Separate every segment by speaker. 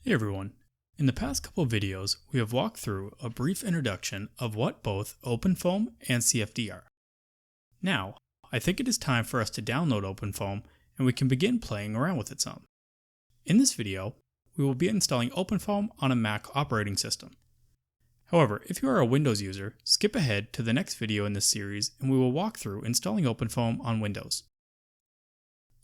Speaker 1: Hey everyone. In the past couple of videos, we have walked through a brief introduction of what both OpenFOAM and CFD are. Now, I think it is time for us to download OpenFOAM and we can begin playing around with it some. In this video, we will be installing OpenFOAM on a Mac operating system. However, if you are a Windows user, skip ahead to the next video in this series and we will walk through installing OpenFOAM on Windows.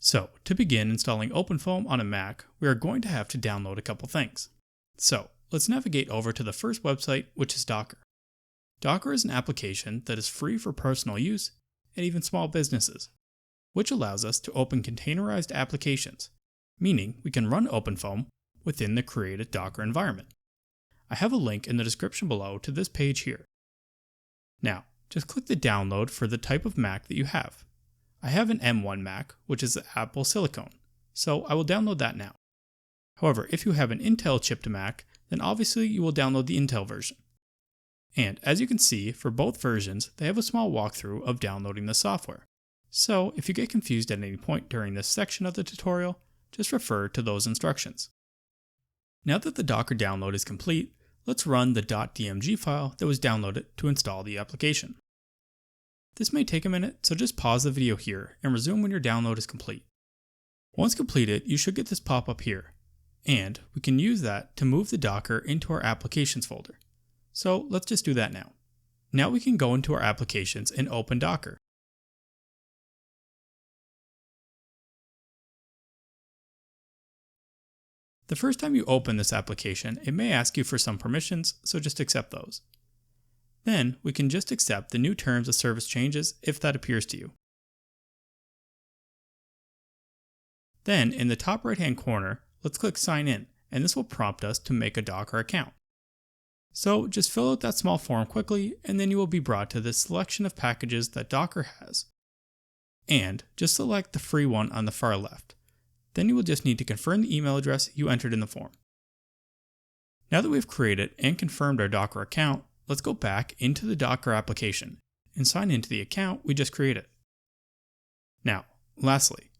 Speaker 1: So, to begin installing OpenFOAM on a Mac, we are going to have to download a couple things. So, let's navigate over to the first website, which is Docker. Docker is an application that is free for personal use and even small businesses, which allows us to open containerized applications, meaning we can run OpenFOAM within the created Docker environment. I have a link in the description below to this page here. Now, just click the download for the type of Mac that you have. I have an M1 Mac, which is the Apple Silicon, so I will download that now. However, if you have an Intel chipped Mac, then obviously you will download the Intel version. And as you can see, for both versions, they have a small walkthrough of downloading the software. So if you get confused at any point during this section of the tutorial, just refer to those instructions. Now that the Docker download is complete, let's run the .dmg file that was downloaded to install the application. This may take a minute, so just pause the video here and resume when your download is complete. Once completed, you should get this pop-up here, and we can use that to move the Docker into our applications folder. So let's just do that now. Now we can go into our applications and open Docker. The first time you open this application, it may ask you for some permissions, so just accept those. Then we can just accept the new terms of service changes if that appears to you. Then in the top right hand corner, let's click sign in, and this will prompt us to make a Docker account. So just fill out that small form quickly and then you will be brought to this selection of packages that Docker has. And just select the free one on the far left. Then you will just need to confirm the email address you entered in the form. Now that we've created and confirmed our Docker account, let's go back into the Docker application and sign into the account we just created. Now, lastly,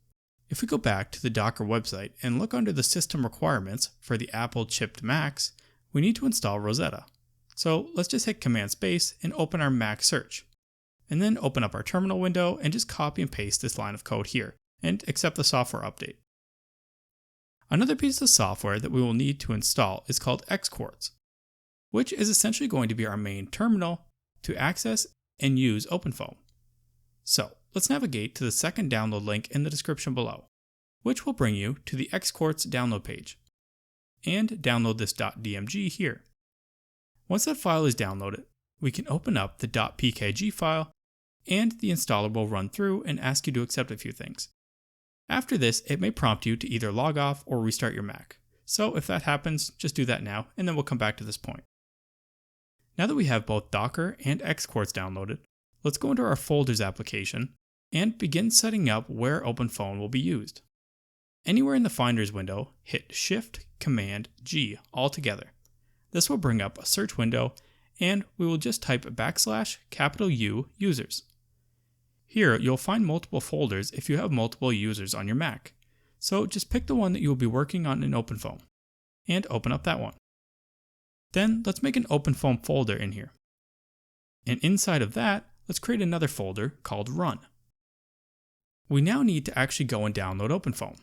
Speaker 1: if we go back to the Docker website and look under the system requirements for the Apple chipped Macs, we need to install Rosetta. So let's just hit Command Space and open our Mac search. And then open up our terminal window and just copy and paste this line of code here and accept the software update. Another piece of software that we will need to install is called XQuartz, which is essentially going to be our main terminal to access and use OpenFOAM. So let's navigate to the second download link in the description below, which will bring you to the XQuartz download page, and download this .dmg here. Once that file is downloaded, we can open up the .pkg file, and the installer will run through and ask you to accept a few things. After this, it may prompt you to either log off or restart your Mac. So if that happens, just do that now, and then we'll come back to this point. Now that we have both Docker and XQuartz downloaded, let's go into our folders application and begin setting up where OpenFOAM will be used. Anywhere in the Finders window, hit Shift-Command-G all together. This will bring up a search window and we will just type \U users. Here you'll find multiple folders if you have multiple users on your Mac. So just pick the one that you will be working on in OpenFOAM and open up that one. Then let's make an OpenFOAM folder in here. And inside of that, let's create another folder called Run. We now need to actually go and download OpenFOAM.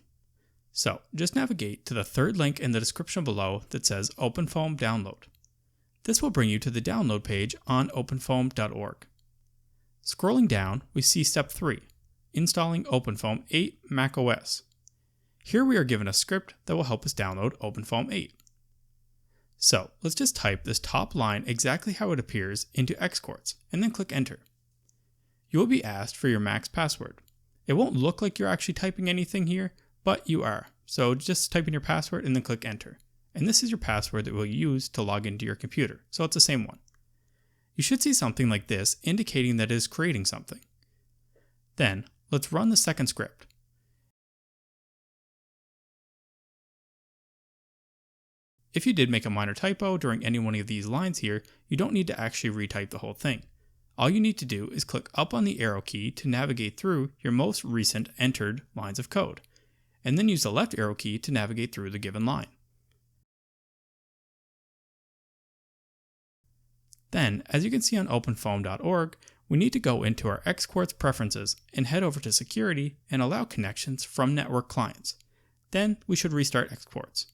Speaker 1: So just navigate to the third link in the description below that says OpenFOAM Download. This will bring you to the download page on openfoam.org. Scrolling down, we see step 3, installing OpenFOAM 8 macOS. Here we are given a script that will help us download OpenFOAM 8. So let's just type this top line exactly how it appears into XQuartz and then click enter. You will be asked for your Mac's password. It won't look like you're actually typing anything here, but you are. So just type in your password and then click enter. And this is your password that we'll use to log into your computer, so it's the same one. You should see something like this indicating that it is creating something. Then let's run the second script. If you did make a minor typo during any one of these lines here, you don't need to actually retype the whole thing. All you need to do is click up on the arrow key to navigate through your most recent entered lines of code, and then use the left arrow key to navigate through the given line. Then, as you can see on OpenFOAM.org, we need to go into our XQuartz preferences and head over to security and allow connections from network clients. Then we should restart XQuartz.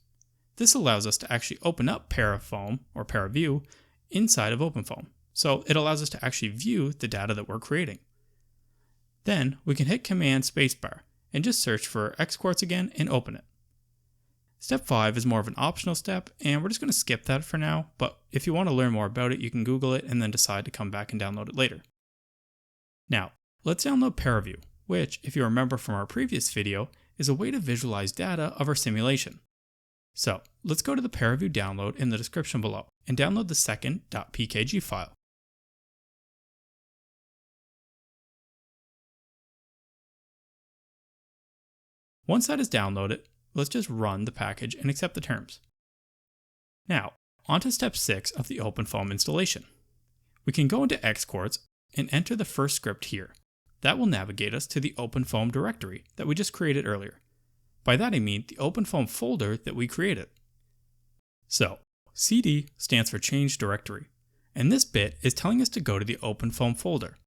Speaker 1: This allows us to actually open up ParaFoam or ParaView inside of OpenFOAM. So it allows us to actually view the data that we're creating. Then we can hit Command Spacebar and just search for XQuartz again and open it. Step 5 is more of an optional step, and we're just going to skip that for now, but if you want to learn more about it, you can Google it and then decide to come back and download it later. Now, let's download ParaView, which, if you remember from our previous video, is a way to visualize data of our simulation. So, let's go to the ParaView download in the description below and download the second .pkg file. Once that is downloaded, let's just run the package and accept the terms. Now, on to step 6 of the OpenFOAM installation. We can go into XQuartz and enter the first script here. That will navigate us to the OpenFOAM directory that we just created earlier. By that I mean the OpenFOAM folder that we created. So, CD stands for Change Directory, and this bit is telling us to go to the OpenFOAM folder.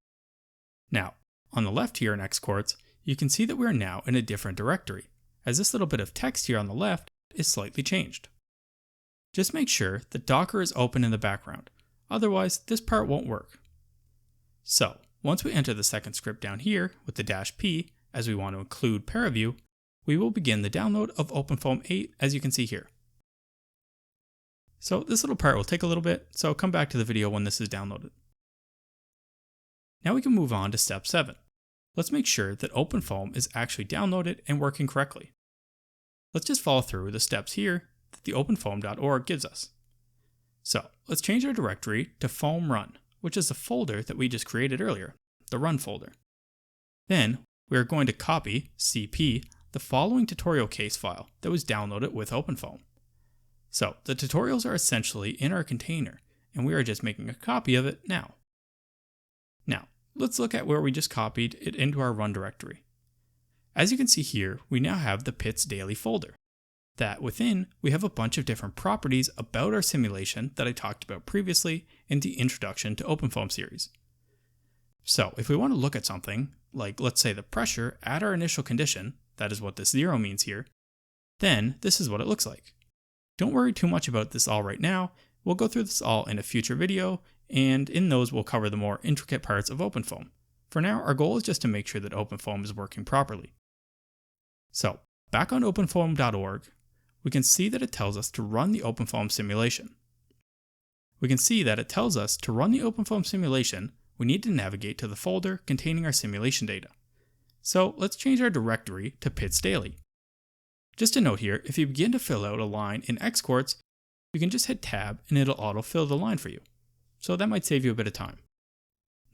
Speaker 1: Now, on the left here in XQuartz, you can see that we are now in a different directory, as this little bit of text here on the left is slightly changed. Just make sure that Docker is open in the background, otherwise this part won't work. So, once we enter the second script down here with the -p, as we want to include ParaView, we will begin the download of OpenFOAM 8 as you can see here. So this little part will take a little bit, so come back to the video when this is downloaded. Now we can move on to step 7. Let's make sure that OpenFOAM is actually downloaded and working correctly. Let's just follow through the steps here that the OpenFOAM.org gives us. So let's change our directory to foam run, which is the folder that we just created earlier, the run folder. Then we are going to copy, CP, the following tutorial case file that was downloaded with OpenFOAM. So the tutorials are essentially in our container, and we are just making a copy of it now. Now, let's look at where we just copied it into our run directory. As you can see here, we now have the PITS daily folder. That within, we have a bunch of different properties about our simulation that I talked about previously in the Introduction to OpenFOAM series. So if we want to look at something, like let's say the pressure at our initial condition, that is what this 0 means here, then this is what it looks like. Don't worry too much about this all right now, we'll go through this all in a future video, and in those we'll cover the more intricate parts of OpenFOAM. For now, our goal is just to make sure that OpenFOAM is working properly. So, back on OpenFOAM.org, we can see that it tells us to run the OpenFOAM simulation. We can see that it tells us to run the OpenFOAM simulation, we need to navigate to the folder containing our simulation data. So let's change our directory to PITS daily. Just a note here, if you begin to fill out a line in XQuartz, you can just hit tab and it'll autofill the line for you. So that might save you a bit of time.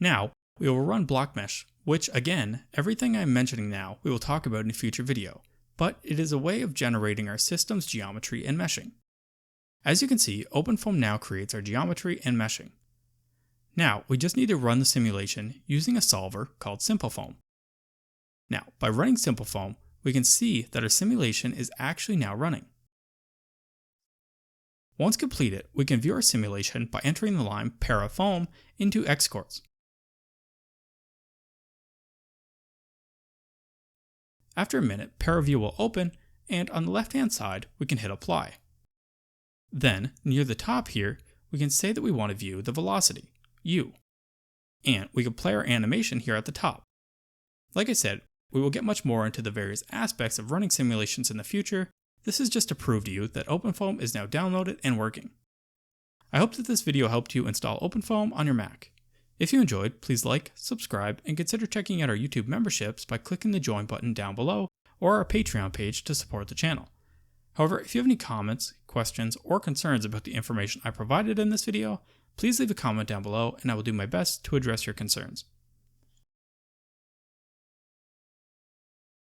Speaker 1: Now, we will run BlockMesh, which again, everything I'm mentioning now we will talk about in a future video, but it is a way of generating our system's geometry and meshing. As you can see, OpenFOAM now creates our geometry and meshing. Now, we just need to run the simulation using a solver called SimpleFOAM. Now, by running SimpleFOAM, we can see that our simulation is actually now running. Once completed, we can view our simulation by entering the line ParaFoam into XQuartz. After a minute, ParaView will open, and on the left-hand side, we can hit Apply. Then, near the top here, we can say that we want to view the velocity, u. And we can play our animation here at the top. Like I said, we will get much more into the various aspects of running simulations in the future. This is just to prove to you that OpenFOAM is now downloaded and working. I hope that this video helped you install OpenFOAM on your Mac. If you enjoyed, please like, subscribe, and consider checking out our YouTube memberships by clicking the join button down below or our Patreon page to support the channel. However, if you have any comments, questions, or concerns about the information I provided in this video, please leave a comment down below and I will do my best to address your concerns.